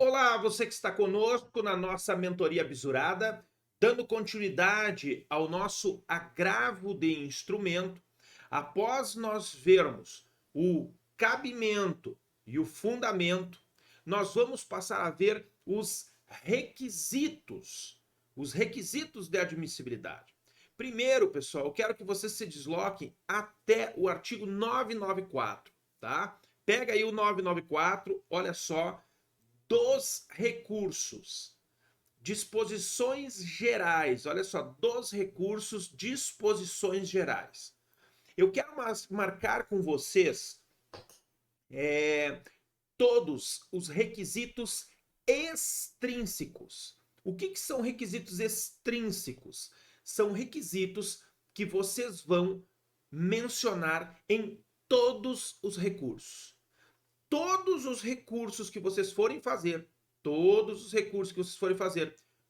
Olá, você que está conosco na nossa mentoria bisurada, dando continuidade ao nosso agravo de instrumento. Após nós vermos o cabimento e o fundamento, nós vamos passar a ver os requisitos de admissibilidade. Primeiro, pessoal, eu quero que você se desloque até o artigo 994, tá? Pega aí o 994, olha só, dos recursos, disposições gerais, olha só, dos recursos, disposições gerais. Eu quero marcar com vocês todos os requisitos extrínsecos. O que são requisitos extrínsecos? São requisitos que vocês vão mencionar em todos os recursos. Todos os recursos que vocês forem fazer,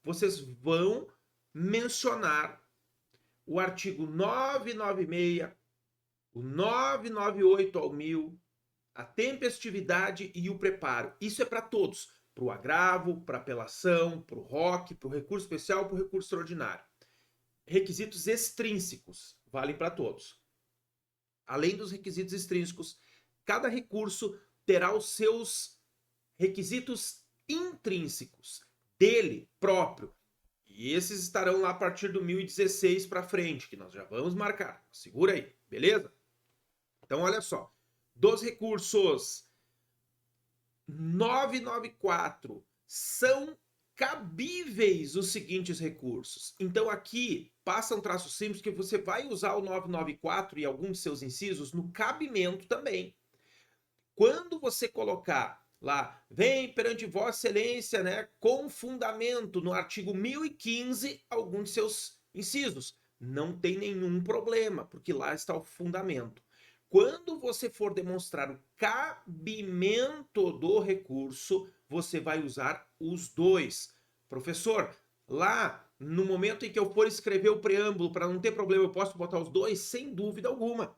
vocês vão mencionar o artigo 996, o 998 ao 1000, a tempestividade e o preparo. Isso é para todos, para o agravo, para a apelação, para o ROC, para o recurso especial, para o recurso extraordinário. Requisitos extrínsecos valem para todos. Além dos requisitos extrínsecos, cada recurso terá os seus requisitos intrínsecos, dele próprio. E esses estarão lá a partir do 1016 para frente, que nós já vamos marcar. Segura aí, beleza? Então, olha só. Dos recursos 994, são cabíveis os seguintes recursos. Então, aqui, passa um traço simples que você vai usar o 994 e alguns de seus incisos no cabimento também. Quando você colocar lá, vem perante Vossa Excelência, né, com fundamento no artigo 1015, alguns de seus incisos, não tem nenhum problema, porque lá está o fundamento. Quando você for demonstrar o cabimento do recurso, você vai usar os dois. Professor, lá no momento em que eu for escrever o preâmbulo, para não ter problema, eu posso botar os dois? Sem dúvida alguma.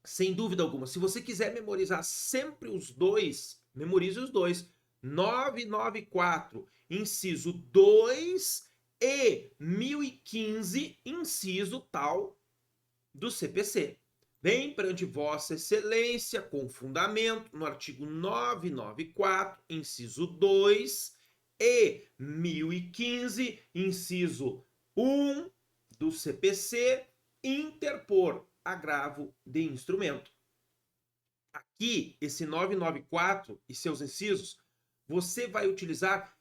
Sem dúvida alguma. Se você quiser memorizar sempre os dois, memorize os dois. 994, inciso 2 e 1015, inciso tal do CPC. Vem perante Vossa Excelência com fundamento no artigo 994, inciso 2 e 1015, inciso 1 do CPC, interpor agravo de instrumento. Aqui, esse 994 e seus incisos, você vai utilizar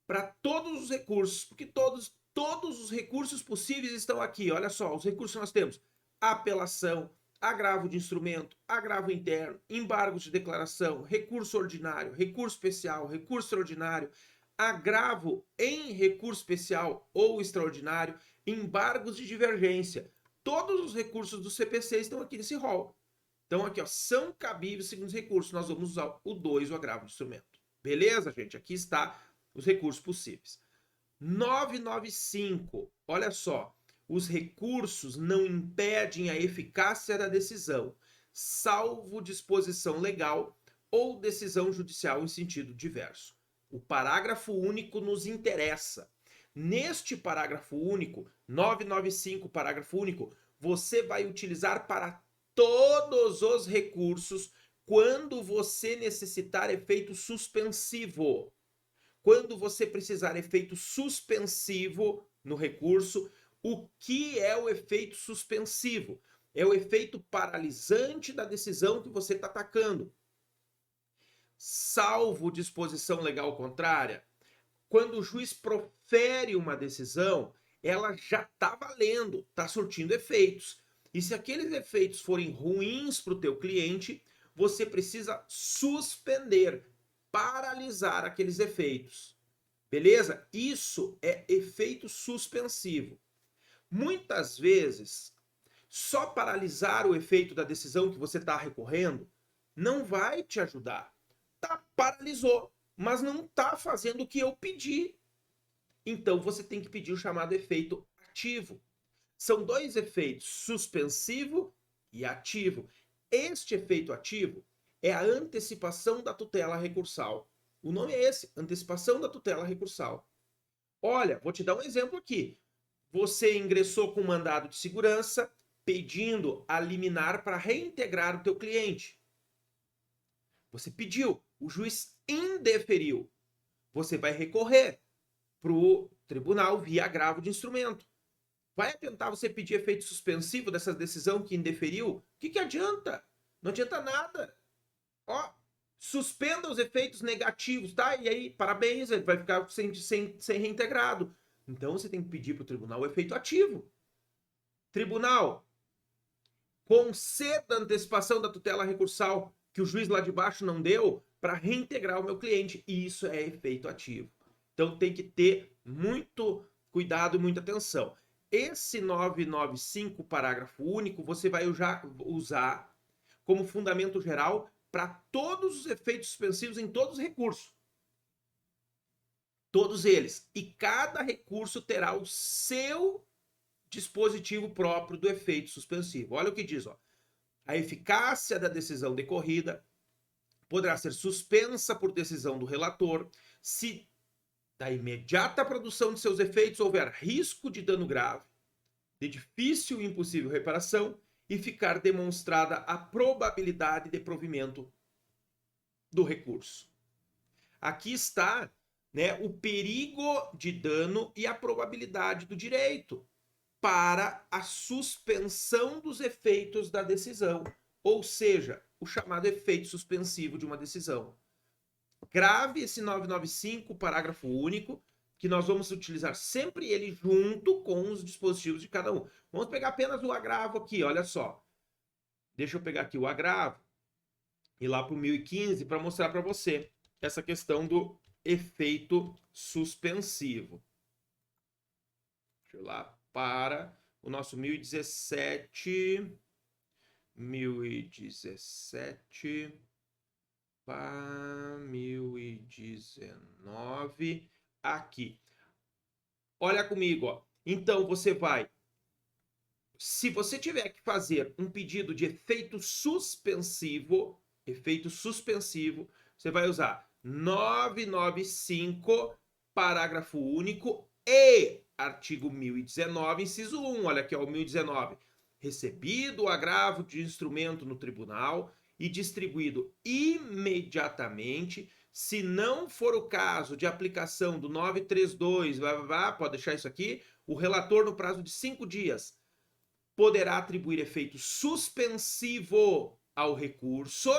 para todos os recursos, porque todos os recursos possíveis estão aqui. Olha só, os recursos que nós temos: apelação, agravo de instrumento, agravo interno, embargos de declaração, recurso ordinário, recurso especial, recurso extraordinário, agravo em recurso especial ou extraordinário, embargos de divergência. Todos os recursos do CPC estão aqui nesse rol. Então, aqui, ó, são cabíveis segundo os recursos. Nós vamos usar o 2, o agravo de instrumento. Beleza, gente? Aqui está os recursos possíveis. 995, olha só. Os recursos não impedem a eficácia da decisão, salvo disposição legal ou decisão judicial em sentido diverso. O parágrafo único nos interessa. Neste parágrafo único, 995, parágrafo único, você vai utilizar para todos os recursos quando você necessitar efeito suspensivo. Quando você precisar efeito suspensivo no recurso, o que é o efeito suspensivo? É o efeito paralisante da decisão que você está atacando. Salvo disposição legal contrária, quando o juiz profere uma decisão, ela já está valendo, está surtindo efeitos. E se aqueles efeitos forem ruins para o teu cliente, você precisa suspender, paralisar aqueles efeitos. Beleza? Isso é efeito suspensivo. Muitas vezes, só paralisar o efeito da decisão que você está recorrendo não vai te ajudar. Paralisou, mas não está fazendo o que eu pedi. Então você tem que pedir o chamado efeito ativo. São dois efeitos, suspensivo e ativo. Este efeito ativo é a antecipação da tutela recursal. O nome é esse, antecipação da tutela recursal. Olha, vou te dar um exemplo aqui. Você ingressou com mandado de segurança pedindo a liminar para reintegrar o teu cliente. Você pediu, o juiz indeferiu. Você vai recorrer para o tribunal via agravo de instrumento. Vai tentar você pedir efeito suspensivo dessa decisão que indeferiu? O que adianta? Não adianta nada. Ó, suspenda os efeitos negativos, tá? E aí, parabéns, ele vai ficar sem reintegrado. Então você tem que pedir para o tribunal o efeito ativo. Tribunal, conceda a antecipação da tutela recursal que o juiz lá de baixo não deu para reintegrar o meu cliente. E isso é efeito ativo. Então tem que ter muito cuidado e muita atenção. Esse 995, parágrafo único, você vai usar como fundamento geral para todos os efeitos suspensivos em todos os recursos. Todos eles. E cada recurso terá o seu dispositivo próprio do efeito suspensivo. Olha o que diz, ó. A eficácia da decisão decorrida poderá ser suspensa por decisão do relator se da imediata produção de seus efeitos houver risco de dano grave, de difícil e impossível reparação e ficar demonstrada a probabilidade de provimento do recurso. Aqui está, né, o perigo de dano e a probabilidade do direito para a suspensão dos efeitos da decisão, ou seja, o chamado efeito suspensivo de uma decisão. Grave esse 995, parágrafo único, que nós vamos utilizar sempre ele junto com os dispositivos de cada um. Vamos pegar apenas o agravo aqui, olha só. Deixa eu pegar aqui o agravo e lá para o 1015 para mostrar para você essa questão do efeito suspensivo. Deixa eu ir lá para o nosso 1017 para 1019 aqui. Olha comigo, ó. Então você vai, se você tiver que fazer um pedido de efeito suspensivo, você vai usar 995, parágrafo único e artigo 1019, inciso 1. Olha aqui, ó, o 1019. Recebido o agravo de instrumento no tribunal e distribuído imediatamente, se não for o caso de aplicação do 932, pode deixar isso aqui, o relator, no prazo de 5 dias, poderá atribuir efeito suspensivo ao recurso,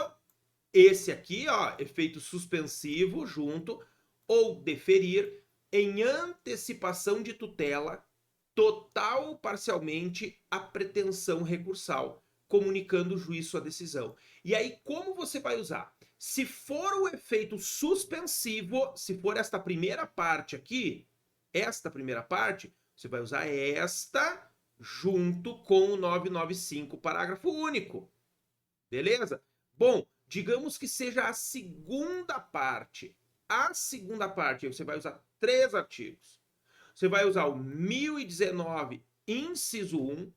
esse aqui, ó, efeito suspensivo junto, ou deferir em antecipação de tutela, total ou parcialmente, a pretensão recursal, comunicando o juiz sua decisão. E aí, como você vai usar? Se for o efeito suspensivo, se for esta primeira parte aqui, você vai usar esta junto com o 995, parágrafo único. Beleza? Bom, digamos que seja a segunda parte. A segunda parte, você vai usar 3 artigos. Você vai usar o 1019, inciso 1.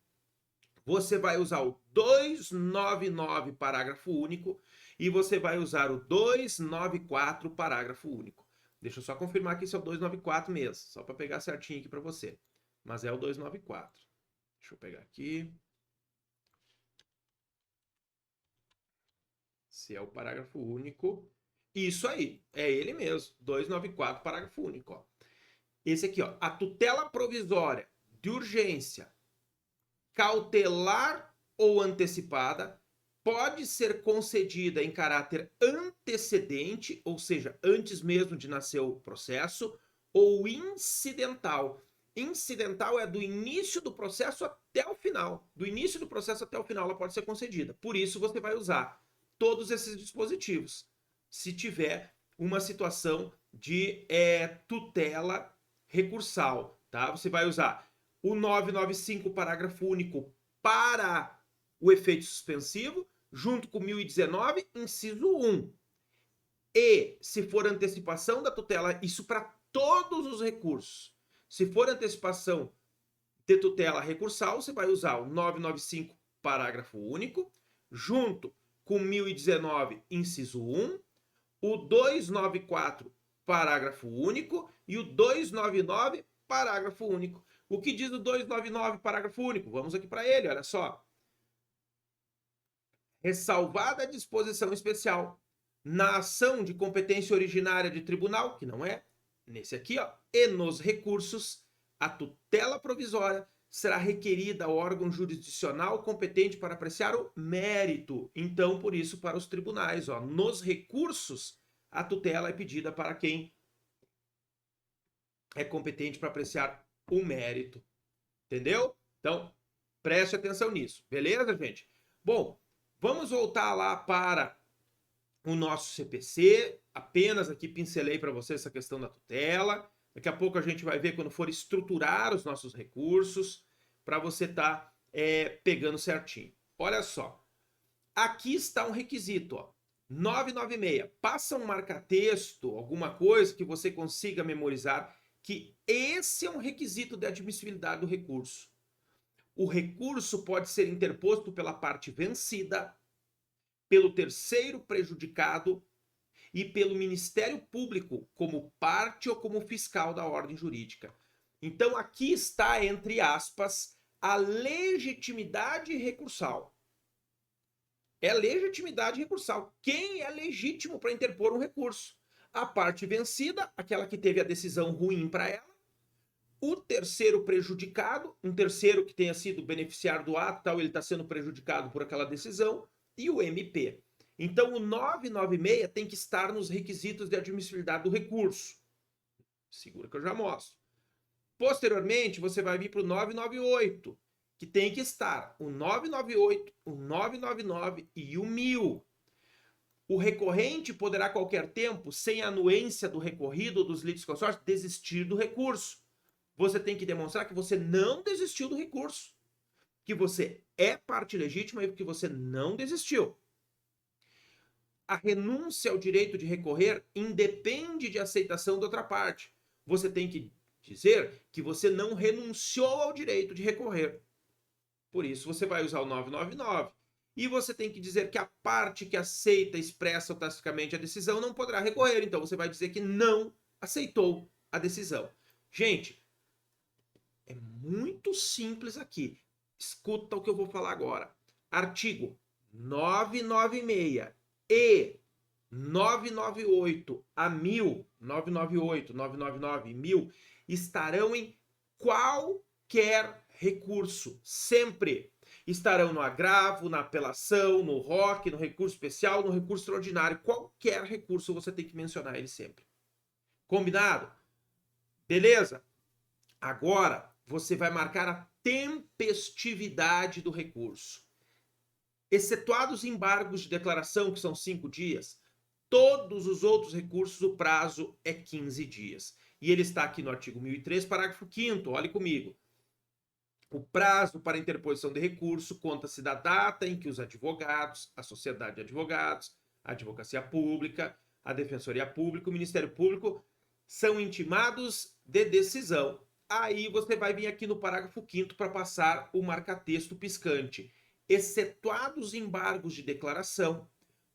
Você vai usar o 299, parágrafo único. E você vai usar o 294, parágrafo único. Deixa eu só confirmar que esse é o 294 mesmo, só para pegar certinho aqui para você. Mas é o 294. Deixa eu pegar aqui. Se é o parágrafo único. Isso aí, é ele mesmo. 294, parágrafo único. Ó. Esse aqui, ó. A tutela provisória de urgência, cautelar ou antecipada, pode ser concedida em caráter antecedente, ou seja, antes mesmo de nascer o processo, ou incidental. Incidental é do início do processo até o final. Do início do processo até o final ela pode ser concedida. Por isso você vai usar todos esses dispositivos, se tiver uma situação de tutela recursal, tá? Você vai usar o 995, parágrafo único, para o efeito suspensivo, junto com o 1019, inciso 1. E, se for antecipação da tutela, isso para todos os recursos. Se for antecipação de tutela recursal, você vai usar o 995, parágrafo único, junto com 1019, inciso 1, o 294, parágrafo único, e o 299, parágrafo único. O que diz o 299, parágrafo único? Vamos aqui para ele, olha só. Ressalvada a disposição especial na ação de competência originária de tribunal, que não é nesse aqui, ó, e nos recursos, a tutela provisória será requerida ao órgão jurisdicional competente para apreciar o mérito. Então, por isso, para os tribunais, ó, nos recursos, a tutela é pedida para quem é competente para apreciar o mérito. Entendeu? Então, preste atenção nisso. Beleza, gente? Bom, vamos voltar lá para o nosso CPC. Apenas aqui pincelei para você essa questão da tutela. Daqui a pouco a gente vai ver quando for estruturar os nossos recursos para você estar pegando certinho. Olha só. Aqui está um requisito, ó. 996. Passa um marca-texto, alguma coisa que você consiga memorizar, que esse é um requisito de admissibilidade do recurso. O recurso pode ser interposto pela parte vencida, pelo terceiro prejudicado e pelo Ministério Público como parte ou como fiscal da ordem jurídica. Então aqui está, entre aspas, a legitimidade recursal. É legitimidade recursal. Quem é legítimo para interpor um recurso? A parte vencida, aquela que teve a decisão ruim para ela, o terceiro prejudicado, um terceiro que tenha sido beneficiário do ato, tal, ele está sendo prejudicado por aquela decisão, e o MP. Então, o 996 tem que estar nos requisitos de admissibilidade do recurso. Segura que eu já mostro. Posteriormente, você vai vir para o 998, que tem que estar o 998, o 999 e o 1000. O recorrente poderá, a qualquer tempo, sem anuência do recorrido ou dos litisconsórcios, desistir do recurso. Você tem que demonstrar que você não desistiu do recurso, que você é parte legítima e que você não desistiu. A renúncia ao direito de recorrer independe de aceitação da outra parte. Você tem que dizer que você não renunciou ao direito de recorrer. Por isso, você vai usar o 999. E você tem que dizer que a parte que aceita, expressa ou taciticamente a decisão não poderá recorrer. Então, você vai dizer que não aceitou a decisão. Gente, é muito simples aqui. Escuta o que eu vou falar agora. Artigo 996 e 998 a 1000, 998, 999 e 1000 estarão em qualquer recurso, sempre. Estarão no agravo, na apelação, no ROC, no recurso especial, no recurso extraordinário. Qualquer recurso você tem que mencionar ele sempre. Combinado? Beleza? Agora, você vai marcar a tempestividade do recurso. Excetuados embargos de declaração, que são 5 dias, todos os outros recursos, o prazo é 15 dias. E ele está aqui no artigo 1003, parágrafo 5º, olhe comigo. O prazo para interposição de recurso conta-se da data em que os advogados, a sociedade de advogados, a advocacia pública, a defensoria pública, o Ministério Público são intimados de decisão. Aí você vai vir aqui no parágrafo 5º para passar o marca-texto piscante. Excetuados embargos de declaração,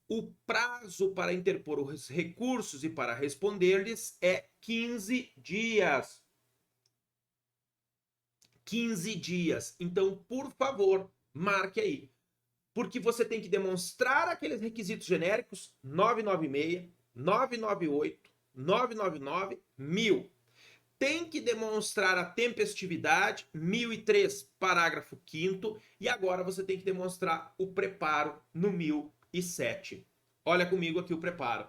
o prazo para interpor os recursos e para responder-lhes é 15 dias. 15 dias. Então, por favor, marque aí. Porque você tem que demonstrar aqueles requisitos genéricos 996, 998, 999, 1000. Tem que demonstrar a tempestividade, 1003, parágrafo 5º, e agora você tem que demonstrar o preparo no 1007. Olha comigo aqui o preparo.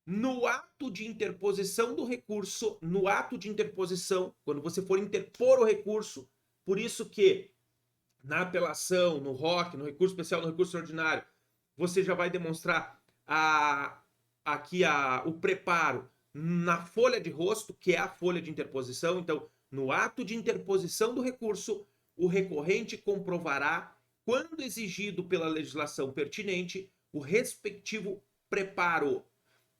No ato de interposição do recurso, no ato de interposição, quando você for interpor o recurso, por isso que na apelação, no ROC, no recurso especial, no recurso ordinário, você já vai demonstrar o preparo na folha de rosto, que é a folha de interposição. Então, no ato de interposição do recurso, o recorrente comprovará, quando exigido pela legislação pertinente, o respectivo preparo,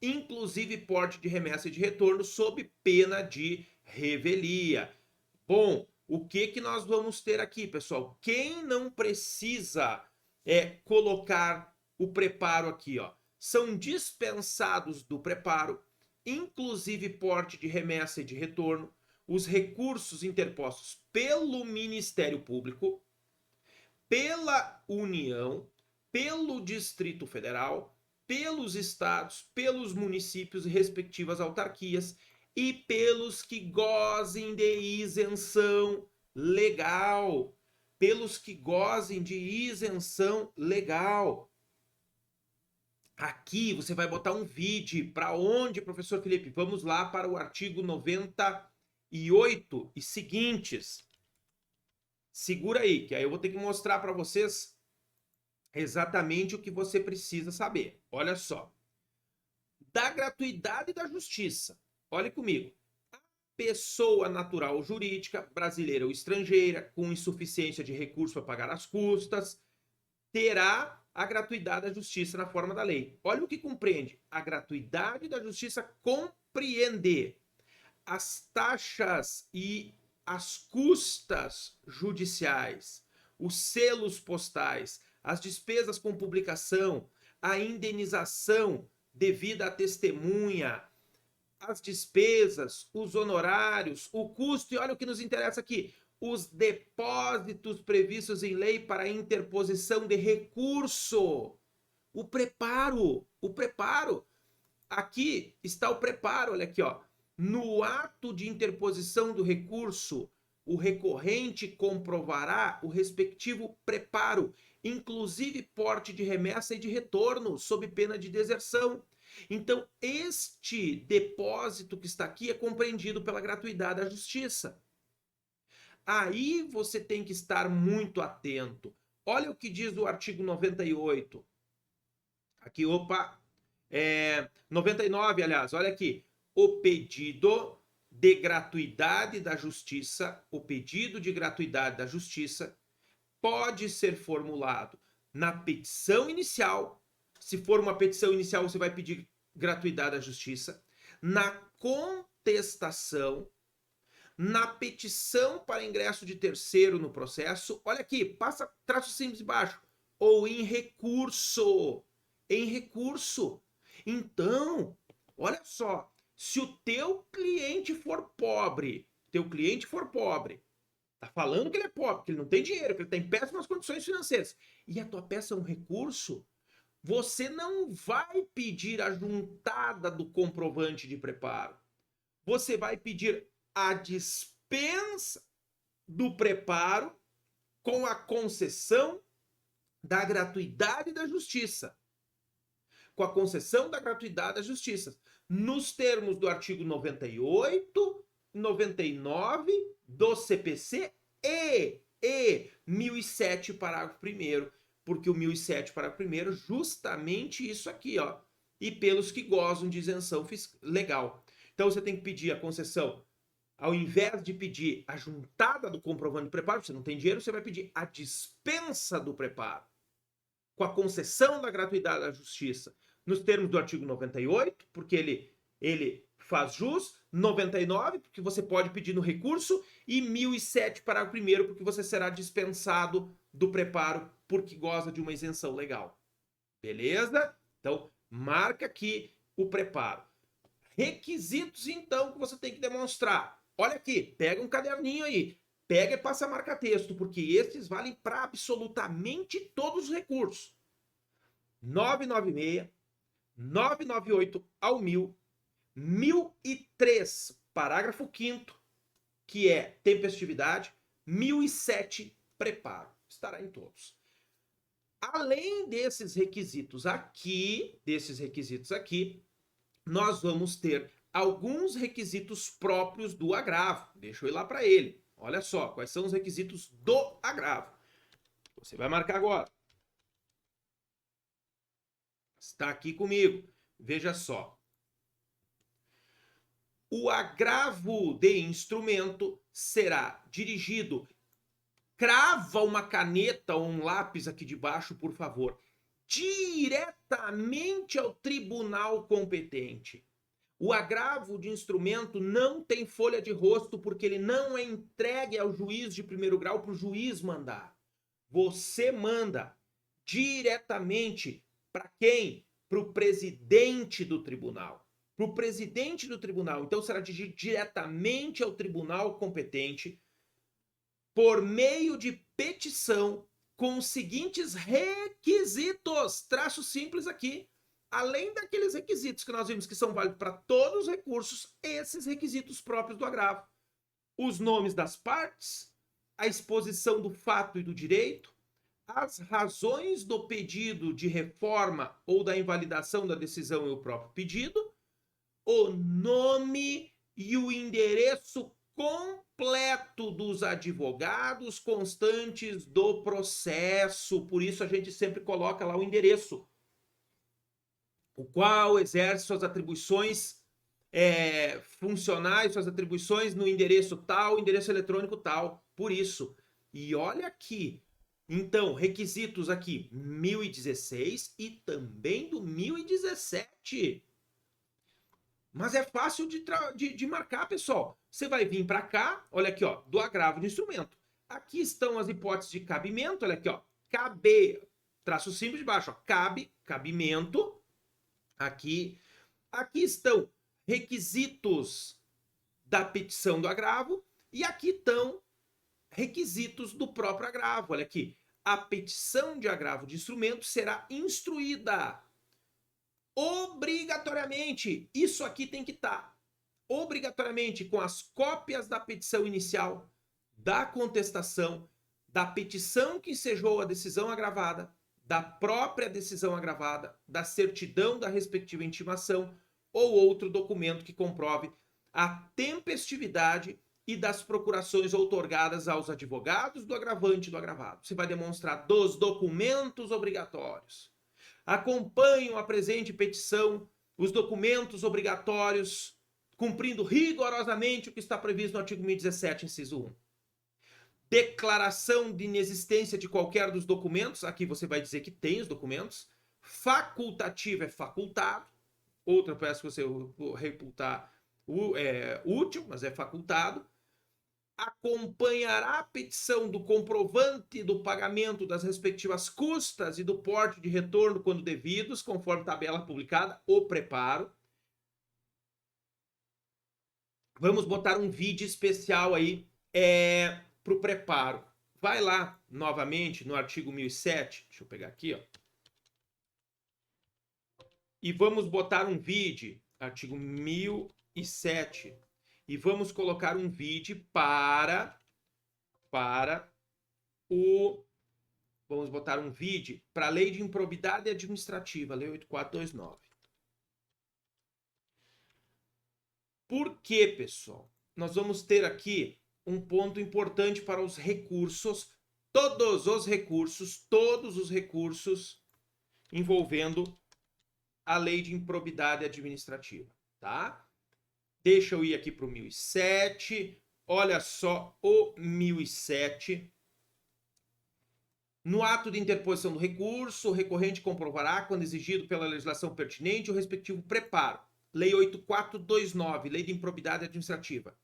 inclusive porte de remessa e de retorno, sob pena de revelia. Bom, o que nós vamos ter aqui, pessoal? Quem não precisa colocar o preparo aqui, ó? são dispensados do preparo, inclusive porte de remessa e de retorno, os recursos interpostos pelo Ministério Público, pela União, pelo Distrito Federal, pelos estados, pelos municípios e respectivas autarquias e pelos que gozem de isenção legal. Pelos que gozem de isenção legal. Aqui você vai botar um vídeo. Para onde, professor Felipe? Vamos lá para o artigo 98 e seguintes. Segura aí, que aí eu vou ter que mostrar para vocês exatamente o que você precisa saber. Olha só. Da gratuidade da justiça. Olhe comigo. A pessoa natural ou jurídica, brasileira ou estrangeira, com insuficiência de recurso para pagar as custas, terá a gratuidade da justiça na forma da lei. Olha o que compreende. A gratuidade da justiça compreende as taxas e as custas judiciais, os selos postais, as despesas com publicação, a indenização devida à testemunha, as despesas, os honorários, o custo, e olha o que nos interessa aqui, os depósitos previstos em lei para interposição de recurso. O preparo. Aqui está o preparo, olha aqui, ó. No ato de interposição do recurso, o recorrente comprovará o respectivo preparo, inclusive porte de remessa e de retorno, sob pena de deserção. Então, este depósito que está aqui é compreendido pela gratuidade da justiça. Aí você tem que estar muito atento. Olha o que diz o artigo 98. Aqui, 99, aliás, olha aqui. O pedido de gratuidade da justiça, pode ser formulado na petição inicial. Se for uma petição inicial, você vai pedir gratuidade da justiça. Na contestação, na petição para ingresso de terceiro no processo, olha aqui, passa traço simples embaixo, ou em recurso. Então, olha só, se o teu cliente for pobre, tá falando que ele é pobre, que ele não tem dinheiro, que ele tem péssimas condições financeiras, e a tua peça é um recurso, você não vai pedir a juntada do comprovante de preparo. Você vai pedir a dispensa do preparo com a concessão da gratuidade da justiça. Nos termos do artigo 98, 99 do CPC e 1007, parágrafo 1º, porque o 1007, parágrafo 1º, justamente isso aqui, ó, e pelos que gozam de isenção legal. Então você tem que pedir a concessão, ao invés de pedir a juntada do comprovante de preparo, você não tem dinheiro, você vai pedir a dispensa do preparo, com a concessão da gratuidade da justiça, nos termos do artigo 98, porque ele faz jus, 99, porque você pode pedir no recurso, e 1007, parágrafo 1º, porque você será dispensado do preparo, porque goza de uma isenção legal. Beleza? Então, marca aqui o preparo. Requisitos, então, que você tem que demonstrar. Olha aqui, pega um caderninho aí, pega e passa a marca-texto, porque esses valem para absolutamente todos os recursos. 996, 998 ao 1000, 1003, parágrafo 5º, que é tempestividade, 1007, preparo. Estará em todos. Além desses requisitos aqui, nós vamos ter alguns requisitos próprios do agravo. Deixa eu ir lá para ele. Olha só, quais são os requisitos do agravo. Você vai marcar agora. Está aqui comigo. Veja só. O agravo de instrumento será dirigido. Crava uma caneta ou um lápis aqui de baixo, por favor. Diretamente ao tribunal competente. O agravo de instrumento não tem folha de rosto porque ele não é entregue ao juiz de primeiro grau para o juiz mandar. Você manda diretamente para quem? para o presidente do tribunal. Para o presidente do tribunal. Então, será dirigido diretamente ao tribunal competente por meio de petição com os seguintes requisitos. Traço simples aqui. Além daqueles requisitos que nós vimos que são válidos para todos os recursos, esses requisitos próprios do agravo. Os nomes das partes, a exposição do fato e do direito, as razões do pedido de reforma ou da invalidação da decisão e o próprio pedido, o nome e o endereço completo dos advogados constantes do processo. Por isso a gente sempre coloca lá o endereço, o qual exerce suas atribuições funcionais, suas atribuições no endereço tal, endereço eletrônico tal. Por isso. E olha aqui. Então, requisitos aqui, 1016 e também do 1017. Mas é fácil de marcar, pessoal. Você vai vir para cá, olha aqui, ó, do agravo de instrumento. Aqui estão as hipóteses de cabimento, olha aqui, ó. Caber, traço simples de baixo, ó. Cabe, cabimento. Aqui estão requisitos da petição do agravo e aqui estão requisitos do próprio agravo. Olha aqui, a petição de agravo de instrumento será instruída obrigatoriamente. Isso aqui tem que estar obrigatoriamente com as cópias da petição inicial, da contestação, da petição que ensejou a decisão agravada, da própria decisão agravada, da certidão da respectiva intimação ou outro documento que comprove a tempestividade e das procurações outorgadas aos advogados do agravante e do agravado. Você vai demonstrar dos documentos obrigatórios. Acompanham a presente petição os documentos obrigatórios, cumprindo rigorosamente o que está previsto no artigo 1017, inciso 1. Declaração de inexistência de qualquer dos documentos, aqui você vai dizer que tem os documentos. Facultativo é facultado. Outra peço que você reputar útil, mas é facultado. Acompanhará a petição do comprovante do pagamento das respectivas custas e do porte de retorno quando devidos, conforme tabela publicada, o preparo. Vamos botar um vídeo especial aí para o preparo. Vai lá novamente no artigo 1007, deixa eu pegar aqui, ó. E vamos botar um vídeo, artigo 1007, e vamos colocar um vídeo vamos botar um vídeo para a Lei de Improbidade Administrativa, Lei 8429. Por quê, pessoal? Nós vamos ter aqui um ponto importante para os recursos, todos os recursos envolvendo a Lei de Improbidade Administrativa, tá? Deixa eu ir aqui para o 1007. Olha só o 1007. No ato de interposição do recurso, o recorrente comprovará, quando exigido pela legislação pertinente, o respectivo preparo. Lei 8429, Lei de Improbidade Administrativa.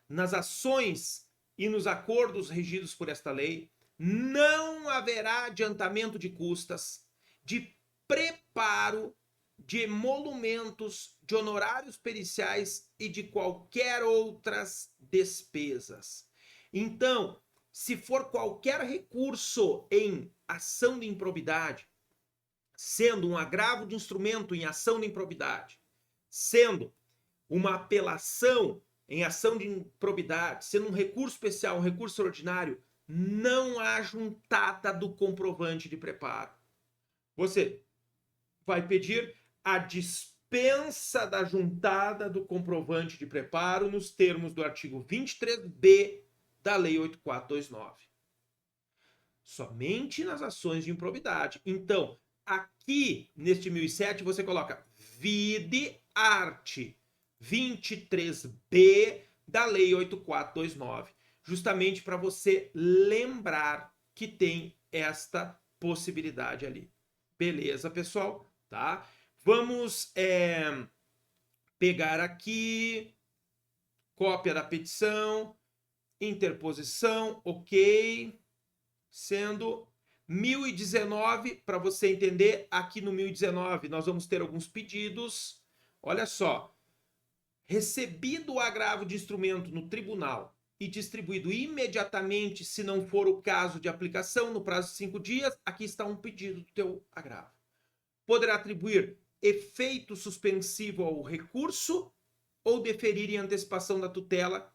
Nas ações e nos acordos regidos por esta lei, não haverá adiantamento de custas, de preparo, de emolumentos, de honorários periciais e de qualquer outras despesas. Então, se for qualquer recurso em ação de improbidade, sendo um agravo de instrumento em ação de improbidade, sendo uma apelação em ação de improbidade, sendo um recurso especial, um recurso ordinário, não há juntada do comprovante de preparo. Você vai pedir a dispensa da juntada do comprovante de preparo nos termos do artigo 23b da Lei 8429. Somente nas ações de improbidade. Então, aqui neste 1007 você coloca vide art 23b da Lei 8429, justamente para você lembrar que tem esta possibilidade ali. Beleza, pessoal? Tá? Vamos pegar aqui, cópia da petição, interposição, ok, sendo 1019, para você entender, aqui no 1019 nós vamos ter alguns pedidos. Olha só. Recebido o agravo de instrumento no tribunal e distribuído imediatamente, se não for o caso de aplicação, no prazo de 5 dias, aqui está um pedido do teu agravo. Poderá atribuir efeito suspensivo ao recurso ou deferir em antecipação da tutela,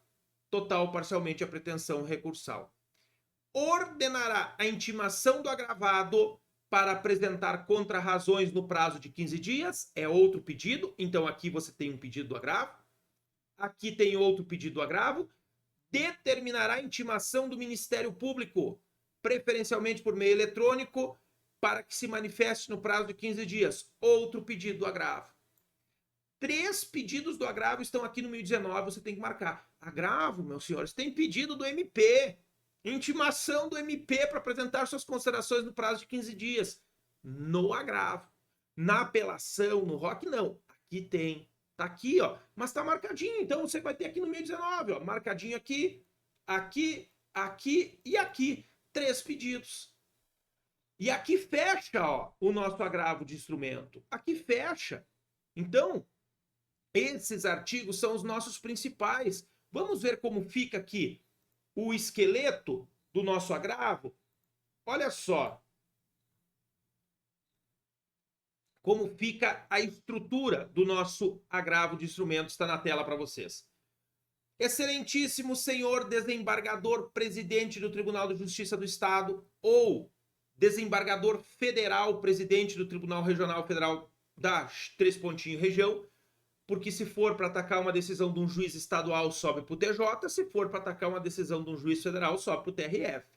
total ou parcialmente, a pretensão recursal. Ordenará a intimação do agravado para apresentar contrarrazões no prazo de 15 dias, é outro pedido, então aqui você tem um pedido do agravo, aqui tem outro pedido do agravo, determinará a intimação do Ministério Público, preferencialmente por meio eletrônico, para que se manifeste no prazo de 15 dias, outro pedido do agravo. 3 pedidos do agravo estão aqui no 1019, você tem que marcar. Agravo, meus senhores, tem pedido do MP, intimação do MP para apresentar suas considerações no prazo de 15 dias, no agravo. Na apelação, no ROC, não. Aqui tem. Tá aqui, ó, mas tá marcadinho, então você vai ter aqui no 1019, ó, marcadinho aqui, aqui, aqui e aqui. 3 pedidos. E aqui fecha, ó, o nosso agravo de instrumento. Aqui fecha. Então, esses artigos são os nossos principais. Vamos ver como fica aqui o esqueleto do nosso agravo? Olha só como fica a estrutura do nosso agravo de instrumentos, está na tela para vocês. Excelentíssimo senhor desembargador presidente do Tribunal de Justiça do Estado ou desembargador federal presidente do Tribunal Regional Federal da 3 pontinho região, porque se for para atacar uma decisão de um juiz estadual, sobe para o TJ, se for para atacar uma decisão de um juiz federal, sobe para o TRF.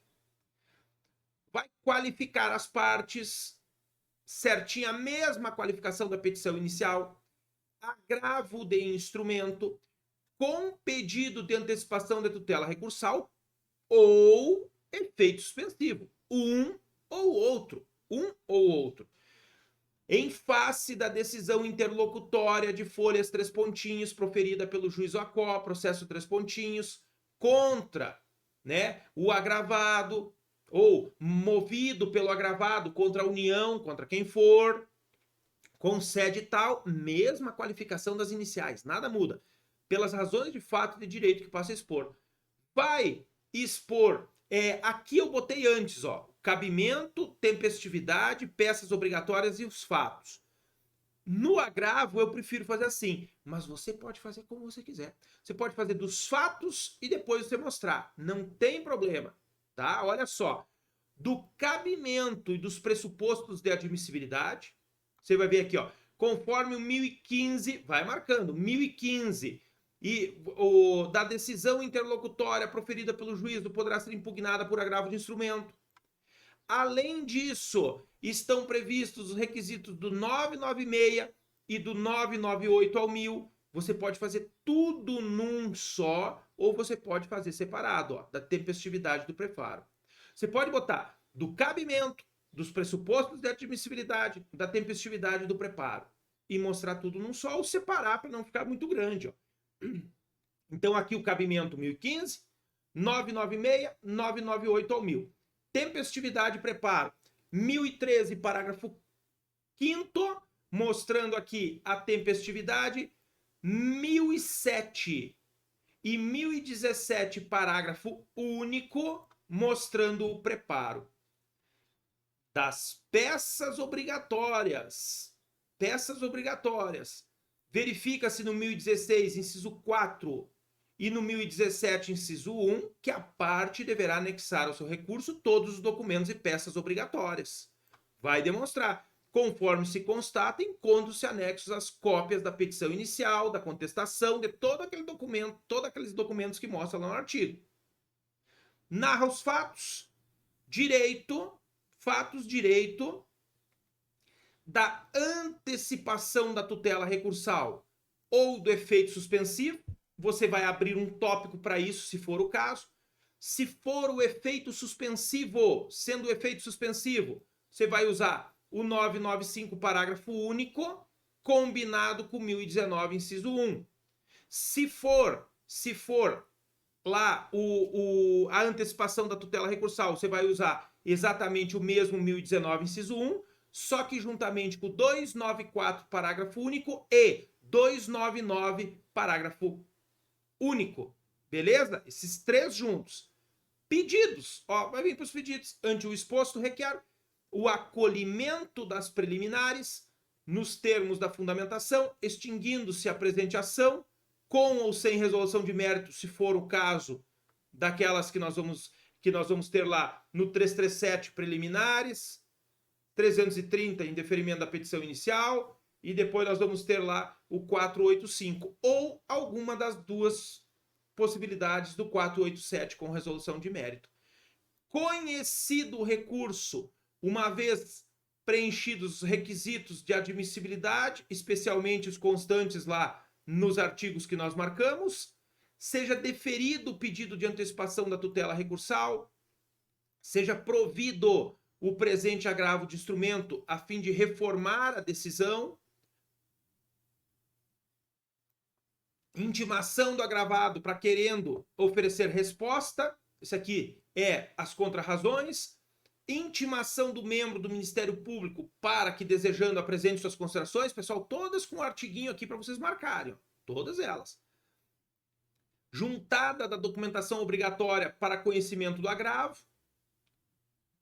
Vai qualificar as partes, certinha, a mesma qualificação da petição inicial, agravo de instrumento, com pedido de antecipação da tutela recursal ou efeito suspensivo, um ou outro, em face da decisão interlocutória de folhas 3 pontinhos proferida pelo juiz ACO, processo 3 pontinhos, contra, né, o agravado, ou movido pelo agravado contra a União, contra quem for, concede tal, mesma qualificação das iniciais, nada muda, pelas razões de fato e de direito que passa a expor. Vai expor, aqui eu botei antes, ó, cabimento, tempestividade, peças obrigatórias e os fatos. No agravo eu prefiro fazer assim, mas você pode fazer como você quiser. Você pode fazer dos fatos e depois você mostrar, não tem problema, tá? Olha só, do cabimento e dos pressupostos de admissibilidade, você vai ver aqui, ó, conforme o 1015, vai marcando, 1015, e da decisão interlocutória proferida pelo juiz poderá ser impugnada por agravo de instrumento. Além disso, estão previstos os requisitos do 996 e do 998 ao 1000. Você pode fazer tudo num só, ou você pode fazer separado, ó, da tempestividade do prefaro. Você pode botar do cabimento, dos pressupostos de admissibilidade, da tempestividade do preparo, e mostrar tudo num só, ou separar para não ficar muito grande, ó. Então aqui o cabimento 1015, 996, 998 ao 1000. Tempestividade e preparo, 1013, parágrafo 5º, mostrando aqui a tempestividade, 1007 e 1017, parágrafo único, mostrando o preparo. Das peças obrigatórias, verifica-se no 1016, inciso 4, e no 1017, inciso 1, que a parte deverá anexar ao seu recurso todos os documentos e peças obrigatórias. Vai demonstrar, conforme se constata, encontram-se anexos as cópias da petição inicial, da contestação, de todo aquele documento, todos aqueles documentos que mostram lá no artigo. Narra os fatos, direito da antecipação da tutela recursal ou do efeito suspensivo. Você vai abrir um tópico para isso, se for o caso. Se for o efeito suspensivo, sendo o efeito suspensivo, você vai usar o 995, parágrafo único, combinado com 1019, inciso 1. Se for lá a antecipação da tutela recursal, você vai usar exatamente o mesmo 1019, inciso 1, só que juntamente com 294, parágrafo único, e 299, parágrafo único. Beleza? Esses três juntos. Pedidos. Ó, vai vir para os pedidos. Ante o exposto, requer o acolhimento das preliminares nos termos da fundamentação, extinguindo-se a presente ação, com ou sem resolução de mérito, se for o caso daquelas que nós vamos ter lá no 337 preliminares, 330 em deferimento da petição inicial, e depois nós vamos ter lá o 485, ou alguma das duas possibilidades do 487 com resolução de mérito. Conhecido o recurso, uma vez preenchidos os requisitos de admissibilidade, especialmente os constantes lá nos artigos que nós marcamos, seja deferido o pedido de antecipação da tutela recursal, seja provido o presente agravo de instrumento a fim de reformar a decisão, intimação do agravado para querendo oferecer resposta, isso aqui é as contrarrazões, intimação do membro do Ministério Público para que, desejando, apresente suas considerações, pessoal, todas com um artiguinho aqui para vocês marcarem, ó, todas elas. Juntada da documentação obrigatória para conhecimento do agravo,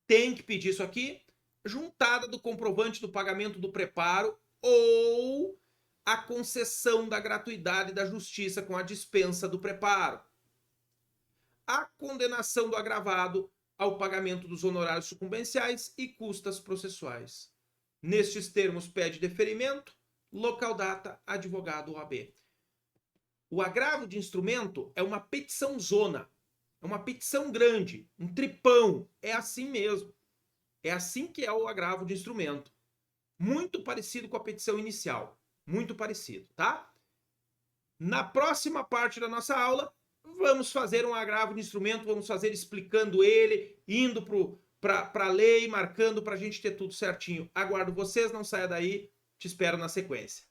tem que pedir isso aqui, juntada do comprovante do pagamento do preparo ou a concessão da gratuidade da justiça com a dispensa do preparo. A condenação do agravado ao pagamento dos honorários sucumbenciais e custas processuais. Nestes termos, pede deferimento, local data, advogado OAB. O agravo de instrumento é uma petição zona, é uma petição grande, um tripão, é assim mesmo. É assim que é o agravo de instrumento. Muito parecido com a petição inicial, muito parecido, tá? Na próxima parte da nossa aula, vamos fazer um agravo de instrumento, vamos fazer explicando ele, indo para a lei, marcando para a gente ter tudo certinho. Aguardo vocês, não saia daí, te espero na sequência.